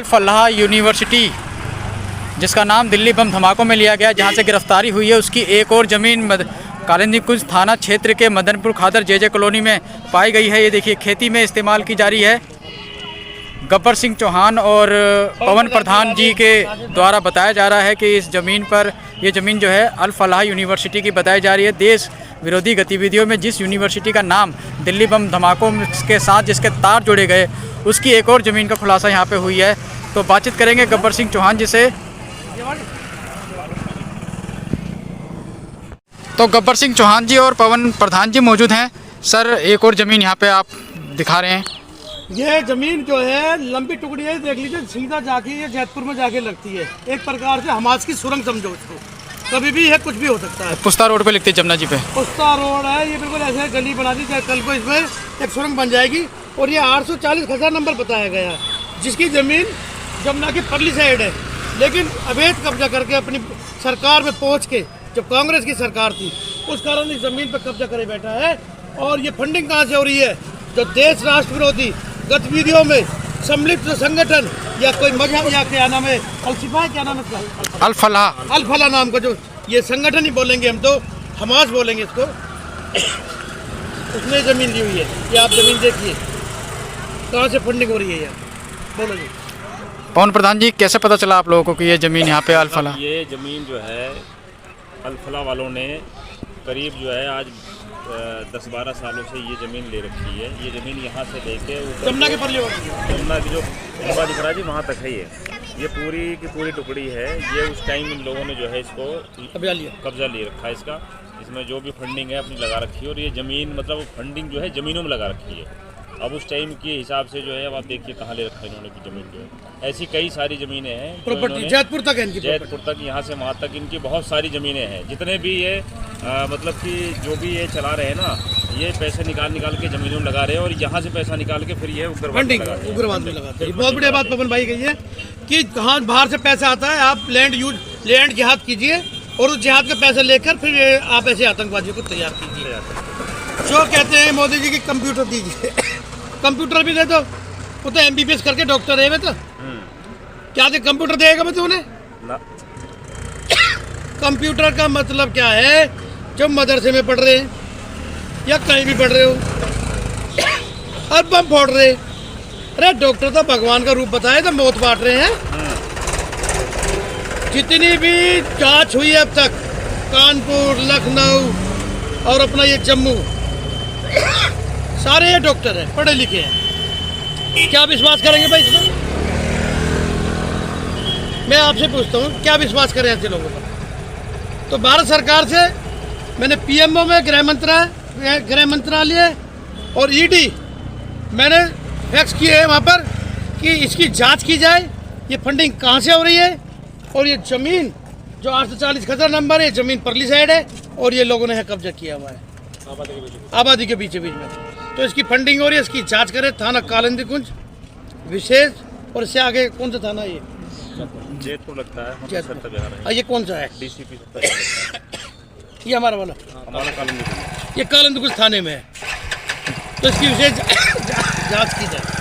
अल फलाह university, जिसका नाम दिल्ली बम धमाकों में लिया गया, जहां से गिरफ्तारी हुई है, उसकी एक और ज़मीन कालिंदी कुंज थाना क्षेत्र के मदनपुर खादर जे कॉलोनी में पाई गई है। ये देखिए, खेती में इस्तेमाल की जा रही है। गब्बर सिंह चौहान और पवन प्रधान जी के द्वारा बताया जा रहा है कि इस ज़मीन पर, ये ज़मीन जो है अल फलाह यूनिवर्सिटी की बताई जा रही है। देश विरोधी गतिविधियों में जिस यूनिवर्सिटी का नाम दिल्ली बम धमाकों के साथ जिसके तार जोड़े गए, उसकी एक और ज़मीन का खुलासा यहाँ पे हुई है। तो बातचीत करेंगे गब्बर सिंह चौहान जी से। तो गब्बर सिंह चौहान जी और पवन प्रधान जी मौजूद हैं। सर, एक और ज़मीन यहाँ पे आप दिखा रहे हैं। ये ज़मीन जो है लंबी टुकड़ी है, देख लीजिए, सीधा जाके ये जैतपुर में जाके लगती है। एक प्रकार से हमास की सुरंग समझो इसको, कभी भी है, कुछ भी हो सकता है। पुस्ता रोड पे लिखती है, जमुना जी पे पुस्ता रोड है। ये बिल्कुल ऐसे गली बना दी जाए, कल को इसमें एक सुरंग बन जाएगी। और ये 840 खजार नंबर बताया गया है, जिसकी ज़मीन जमुना की परली साइड है। लेकिन अवैध कब्जा करके अपनी सरकार में पहुँच के, जब कांग्रेस की सरकार थी, उस कारण इस ज़मीन पर कब्जा करे बैठा है। और ये फंडिंग कहाँ से हो रही है? जो देश राष्ट्र विरोधी गतिविधियों में सम्मिलित संगठन या कोई मजहब या क्या नाम है, अलसिफा, क्या नाम है इसका, अल फलाह नाम का जो ये संगठन ही बोलेंगे हम, तो हमास बोलेंगे इसको, उसने ज़मीन ली हुई है। ये आप ज़मीन देखिए कहाँ से फंडिंग हो रही है। यार बोलो जी। पवन प्रधान जी, कैसे पता चला आप लोगों को कि ये ज़मीन यहाँ पे अल फलाह? ये ज़मीन जो है अल फलाह वालों ने करीब जो है आज 10-12 सालों से ये ज़मीन ले रखी है। ये ज़मीन यहाँ से लेके जमुना के परले, जमुना की जो जमुना दिख रहा है जी, वहाँ तक है। ये पूरी की पूरी टुकड़ी है। ये उस टाइम इन लोगों ने जो है इसको कब्जा ले रखा है इसका। इसमें जो भी फंडिंग है अपनी लगा रखी है। और ये ज़मीन मतलब फंडिंग जो है ज़मीनों में लगा रखी है। अब उस टाइम के हिसाब से जो है, अब आप देखिए कहाँ ले रखा है इन्होंने की ज़मीन। जो है ऐसी कई सारी ज़मीनें हैं, प्रॉपर्टी जैतपुर तक है इनकी, जैतपुर तक, यहाँ से वहाँ तक इनकी बहुत सारी ज़मीनें हैं। जितने भी ये मतलब कि जो भी ये चला रहे हैं ना, ये पैसे निकाल के ज़मीनों में लगा रहे हैं। और यहाँ से पैसा निकाल के फिर ये उग्रवाद में लगाते हैं। बहुत बढ़िया बात पवन भाई कही है कि कहाँ बाहर से पैसा आता है, आप लैंड जिहाद कीजिए और उस जिहाद का पैसा लेकर फिर आप ऐसे आतंकवादियों को तैयार कीजिए। जो कहते हैं मोदी जी की कंप्यूटर दीजिए, कंप्यूटर भी दे दो। वो तो MBBS करके डॉक्टर है। तो क्या दे कंप्यूटर देगा मैं तुम्हें? कंप्यूटर का मतलब क्या है? जब मदरसे में पढ़ रहे हैं या कहीं भी पढ़ रहे हो और बम फोड़ रहे, अरे डॉक्टर तो भगवान का रूप बताए, तो मौत बांट रहे हैं। जितनी भी जांच हुई है अब तक, कानपुर, लखनऊ और अपना ये जम्मू, सारे ये डॉक्टर हैं, पढ़े लिखे हैं। क्या विश्वास करेंगे भाई इसमें? मैं आपसे पूछता हूँ, क्या विश्वास करें ऐसे लोगों पर? तो भारत सरकार से मैंने PMO में गृह मंत्रालय और ED मैंने फैक्स किए हैं वहाँ पर कि इसकी जांच की जाए, ये फंडिंग कहाँ से हो रही है। और ये ज़मीन जो 840 खतर नंबर है, ज़मीन परली साइड है और ये लोगों ने कब्जा किया हुआ है आबादी के बीच में। तो इसकी फंडिंग हो रही है, इसकी जांच करें। थाना कालिंदी कुंज विशेष, और इससे आगे कौन सा थाना है? ये जैतपुर लगता है। ये कौन सा है? DCP ये हमारा वाला, कालिंदी, ये कालिंदी कुंज थाने में है। तो इसकी विशेष जांच की जाए।